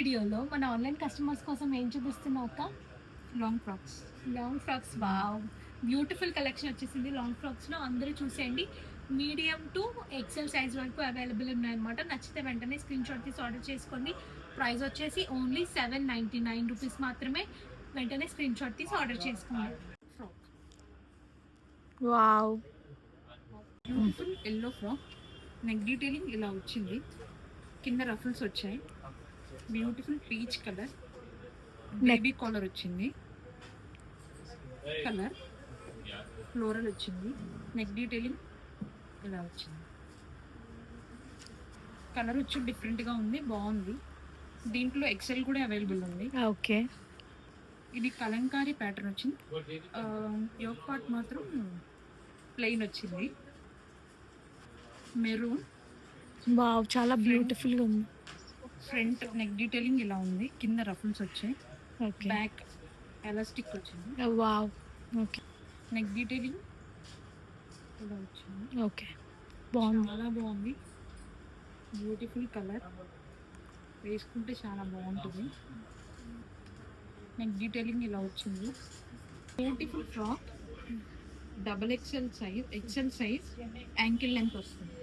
వీడియోలో మన online customers కోసం ఏం చూపిస్తున్నావు అక్క? Long frocks. Long frocks. Wow, beautiful collection వచ్చేసింది లాంగ్ ఫ్రాక్స్లో. అందరూ చూసేయండి. మీడియం టు ఎక్సెల్ సైజ్ వరకు అవైలబుల్ ఉన్నాయన్నమాట. నచ్చితే వెంటనే స్క్రీన్ షాట్ తీసి ఆర్డర్ చేసుకోండి. ప్రైస్ వచ్చేసి ఓన్లీ 799 రూపీస్ మాత్రమే. వెంటనే స్క్రీన్ షాట్ తీసి ఆర్డర్ చేసుకోండి. Frock wow, beautiful yellow frock. Neck detailing ఇలా వచ్చింది, కింద రఫుల్స్ వచ్చాయి. Beautiful peach colour, baby collar వచ్చింది. కలర్ ఫ్లోరల్ వచ్చింది. నెక్ డీటెయిలింగ్ ఇలా వచ్చింది. కలర్ వచ్చి డిఫరెంట్గా ఉంది, బాగుంది. దీంట్లో ఎక్సెల్ కూడా అవైలబుల్ ఉంది. ఓకే. ఇది కలంకారీ ప్యాటర్న్ వచ్చింది. యోక్ పార్ట్ మాత్రం ప్లెయిన్ వచ్చింది. మెరూన్. వావ్, చాలా బ్యూటిఫుల్గా ఉంది. ఫ్రంట్ నెక్ డీటెయిలింగ్ ఇలా ఉంది, కింద రఫుల్స్ వచ్చాయి. ఓకే. బ్యాక్ ఎలాస్టిక్ వచ్చింది. వావ్. ఓకే. నెక్ డీటెయిలింగ్ ఇలా వచ్చింది. ఓకే, బాగుంది. చాలా బాగుంది. బ్యూటిఫుల్ కలర్, వేసుకుంటే చాలా బాగుంటుంది. నెక్ డీటెయిలింగ్ ఇలా వచ్చింది. Beautiful frock, double XL size ankle length వస్తుంది.